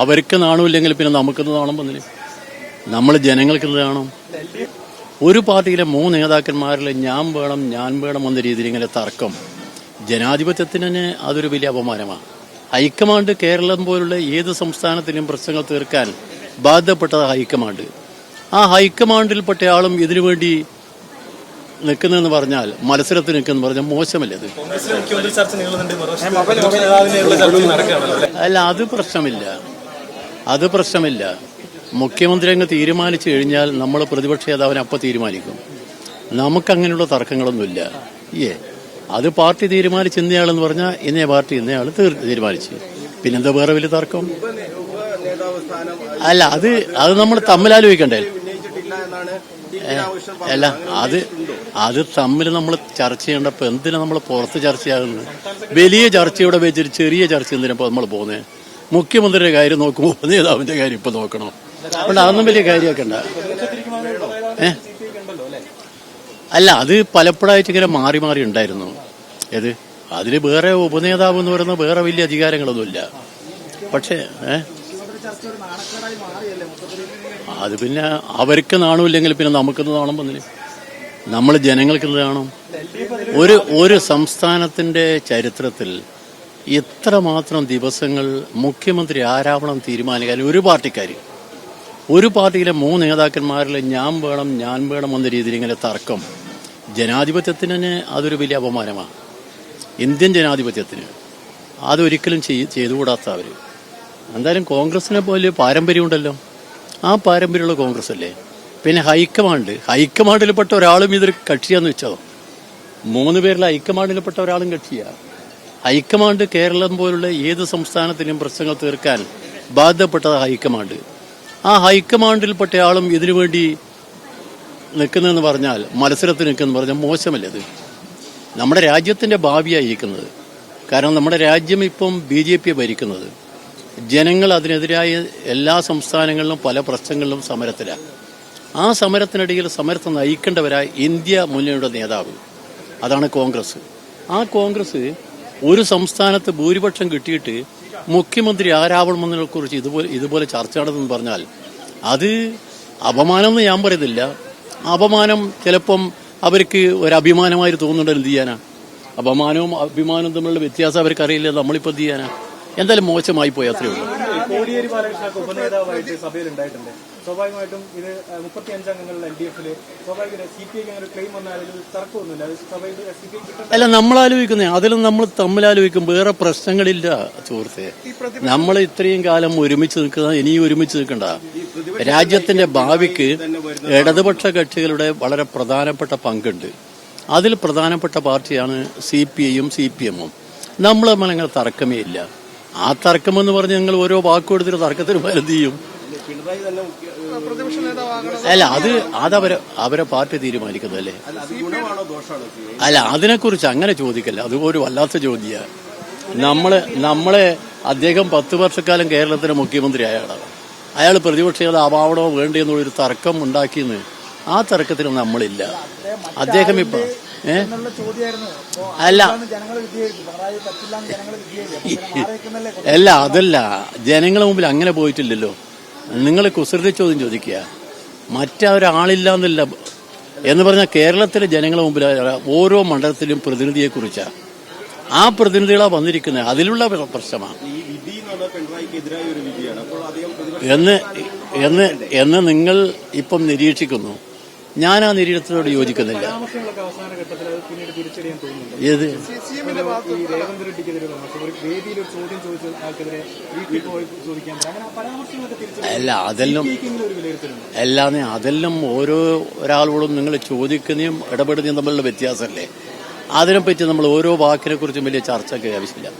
അവർക്ക് നാണമില്ലെങ്കിൽ പിന്നെ നമുക്കിന്ന് നാണം വന്നില്ല. നമ്മൾ ജനങ്ങൾക്കിന്ന് നാണം. ഒരു പാർട്ടിയിലെ 3 നേതാക്കന്മാരിൽ ഞാൻ വേണം എന്ന രീതിയിൽ ഇങ്ങനെ തർക്കം ജനാധിപത്യത്തിന് തന്നെ അതൊരു വലിയ അപമാനമാണ്. ഹൈക്കമാൻഡ് കേരളം പോലുള്ള ഏത് സംസ്ഥാനത്തിനും പ്രശ്നങ്ങൾ തീർക്കാൻ ബാധ്യപ്പെട്ടത് ഹൈക്കമാൻഡ്. ആ ഹൈക്കമാൻഡിൽപ്പെട്ട ആളും ഇതിനുവേണ്ടി നിൽക്കുന്നതെന്ന് പറഞ്ഞാൽ, മത്സരത്തിൽ നിൽക്കുന്ന പറഞ്ഞാൽ മോശമല്ലേ അത്? അല്ല, അത് പ്രശ്നമില്ല. മുഖ്യമന്ത്രി അങ്ങ് തീരുമാനിച്ചു കഴിഞ്ഞാൽ നമ്മൾ പ്രതിപക്ഷ നേതാവിനെ അപ്പം തീരുമാനിക്കും. നമുക്കങ്ങനെയുള്ള തർക്കങ്ങളൊന്നുമില്ല. അത് പാർട്ടി തീരുമാനിച്ച് ഇന്നയാളെന്ന് പറഞ്ഞാൽ ഇന്നേ പാർട്ടി ഇന്നയാൾ തീരുമാനിച്ചു. പിന്നെന്താ വേറെ വലിയ തർക്കം? അല്ല, അത് നമ്മൾ തമ്മിലാലോചിക്കണ്ടേ? അല്ല, അത് തമ്മിൽ നമ്മൾ ചർച്ച ചെയ്യേണ്ടപ്പോൾ എന്തിനാ നമ്മൾ പുറത്ത് ചർച്ചയാകുന്നത്? വലിയ ചർച്ചയുടെ വെച്ചിട്ട് ചെറിയ ചർച്ച എന്തിനപ്പോൾ നമ്മൾ പോകുന്നത്? മുഖ്യമന്ത്രിയുടെ കാര്യം നോക്കുമ്പോൾ നേതാവിന്റെ കാര്യം ഇപ്പൊ നോക്കണം. അതുകൊണ്ട് അതൊന്നും വലിയ കാര്യമാക്കണ്ട. അല്ല, അത് പലപ്പോഴായിട്ട് ഇങ്ങനെ മാറി ഉണ്ടായിരുന്നു. അതിൽ വേറെ ഉപനേതാവ് എന്ന് പറയുന്ന വേറെ വലിയ അധികാരങ്ങളൊന്നുമില്ല. പക്ഷേ അത് പിന്നെ അവർക്ക് നാണമില്ലെങ്കിൽ പിന്നെ നമുക്കിന്ന് നാണം വന്നില്ല. നമ്മൾ ജനങ്ങൾക്കിന്ന് നാണം. ഒരു സംസ്ഥാനത്തിന്റെ ചരിത്രത്തിൽ ഇത്രമാത്രം ദിവസങ്ങൾ മുഖ്യമന്ത്രി ആരാവണം തീരുമാനിക്കാൻ ഒരു പാർട്ടിയിലെ 3 നേതാക്കന്മാരിൽ ഞാൻ വേണം എന്ന രീതിയിൽ ഇങ്ങനെ തർക്കം ജനാധിപത്യത്തിന് തന്നെ അതൊരു വലിയ അപമാനമാണ്. ഇന്ത്യൻ ജനാധിപത്യത്തിന് അതൊരിക്കലും ചെയ്തുകൂടാത്ത അവർ. എന്തായാലും കോൺഗ്രസിനെ പോലെ പാരമ്പര്യമുണ്ടല്ലോ. ആ പാരമ്പര്യമുള്ള കോൺഗ്രസ് അല്ലേ. പിന്നെ ഹൈക്കമാൻഡിൽപ്പെട്ട ഒരാളും ഇതൊരു കക്ഷിയാന്ന് വെച്ചോ? 3 പേരിൽ ഹൈക്കമാൻഡിൽപ്പെട്ട ഒരാളും കക്ഷിയാണ്. ഹൈക്കമാൻഡ് കേരളം പോലുള്ള ഏത് സംസ്ഥാനത്തിനും പ്രശ്നങ്ങൾ തീർക്കാൻ ബാധ്യപ്പെട്ടത് ഹൈക്കമാൻഡ്. ആ ഹൈക്കമാൻഡിൽപ്പെട്ട ആളും ഇതിനുവേണ്ടി നിൽക്കുന്നതെന്ന് പറഞ്ഞാൽ, മത്സരത്തിൽ നിൽക്കുന്ന പറഞ്ഞാൽ മോശമല്ലേ അത്? നമ്മുടെ രാജ്യത്തിന്റെ ഭാവിയായിരിക്കുന്നത്. കാരണം നമ്മുടെ രാജ്യം ഇപ്പം BJP ഭരിക്കുന്നത്. ജനങ്ങൾ അതിനെതിരായ എല്ലാ സംസ്ഥാനങ്ങളിലും പല പ്രശ്നങ്ങളിലും സമരത്തിലാണ്. ആ സമരത്തിനിടയിൽ സമരത്തെ നയിക്കേണ്ടവരായ ഇന്ത്യ മുന്നണിയുടെ നേതാവ്, അതാണ് കോൺഗ്രസ്. ആ കോൺഗ്രസ് ഒരു സംസ്ഥാനത്ത് ഭൂരിപക്ഷം കിട്ടിയിട്ട് മുഖ്യമന്ത്രി ആരാവണമെന്നതിനെ കുറിച്ച് ഇതുപോലെ ചർച്ച നടന്നെന്ന് പറഞ്ഞാൽ അത് അപമാനം എന്ന് ഞാൻ പറയുന്നില്ല. അപമാനം ചിലപ്പം അവർക്ക് ഒരു അഭിമാനമായി തോന്നുന്നുണ്ട്. എന്ത് ചെയ്യാനാ? അപമാനവും അഭിമാനവും തമ്മിലുള്ള വ്യത്യാസം അവർക്കറിയില്ല. നമ്മളിപ്പോൾ എന്ത് ചെയ്യാനാ? എന്തായാലും മോശമായി പോയി, അത്രേ ഉള്ളൂ. കോടിയേരി ബാലകൃഷ്ണ ഉപനേതാവായിട്ട് സഭയിൽ ഉണ്ടായിട്ടുണ്ട്. സ്വാഭാവികമായിട്ടും ഇത് 35 അംഗങ്ങളുടെ LDF-ല് സ്വാഭാവികമായിട്ട് CPI അങ്ങനെ ക്ലെയിം വന്നാൽ തർക്കമൊന്നുമില്ല. അല്ല, നമ്മൾ ആലോചിക്കുന്നേ അതിലും നമ്മൾ തമ്മിലാലോചിക്കും. വേറെ പ്രശ്നങ്ങളില്ല സുഹൃത്തെ. നമ്മൾ ഇത്രയും കാലം ഒരുമിച്ച് നിൽക്കുന്ന, ഇനിയും ഒരുമിച്ച് നിൽക്കണ്ട. രാജ്യത്തിന്റെ ഭാവിക്ക് ഇടതുപക്ഷ കക്ഷികളുടെ വളരെ പ്രധാനപ്പെട്ട പങ്കുണ്ട്. അതിൽ പ്രധാനപ്പെട്ട പാർട്ടിയാണ് CPI-യും CPM-ഉം. നമ്മൾ തമ്മിൽ തർക്കമേ ഇല്ല. ആ തർക്കമെന്ന് പറഞ്ഞ് ഞങ്ങൾ ഓരോ വാക്ക് കൊടുത്തിട്ട് തർക്കത്തിന് എന്ത് ചെയ്യും? അല്ല, അത് അവരെ പാർട്ടി തീരുമാനിക്കുന്നതല്ലേ. അല്ല, അതിനെക്കുറിച്ച് അങ്ങനെ ചോദിക്കല്ല. അത് ഒരു വല്ലാത്ത ചോദ്യമാണ്. നമ്മളെ അദ്ദേഹം 10 വർഷക്കാലം കേരളത്തിന്റെ മുഖ്യമന്ത്രി ആയാളാണ്. അയാൾ പ്രതിപക്ഷ നേതാവാവണോ വേണ്ടോ എന്നുള്ളൊരു തർക്കം ഉണ്ടാക്കിയെന്ന്. ആ തർക്കത്തിന് നമ്മളില്ല. അദ്ദേഹം ഇപ്പൊ അതല്ല ജനങ്ങളെ മുമ്പിൽ അങ്ങനെ പോയിട്ടില്ലല്ലോ. നിങ്ങൾ കുസൃതി ചോദ്യം ചോദിക്കുക. മറ്റൊരാളില്ല എന്നില്ല എന്ന് പറഞ്ഞാൽ കേരളത്തിലെ ജനങ്ങളെ മുമ്പിൽ ഓരോ മണ്ഡലത്തിലും പ്രതിനിധിയെ കുറിച്ചാ. ആ പ്രതിനിധികളാ വന്നിരിക്കുന്നത്. അതിലുള്ള പ്രശ്നമാണ് എന്ന് നിങ്ങൾ ഇപ്പം നിരീക്ഷിക്കുന്നു. ഞാൻ ആ നിരീക്ഷണത്തോട് യോജിക്കുന്നില്ല. ഏത് അതെല്ലാം ഓരോ ഒരാളോടും നിങ്ങൾ ചോദിക്കുന്നതും ഇടപെടുന്നതും തമ്മിലുള്ള വ്യത്യാസമല്ലേ. അതിനെപ്പറ്റി നമ്മൾ ഓരോ വാക്കിനെ കുറിച്ചും വലിയ ചർച്ചയ്ക്ക് ആവശ്യമില്ല.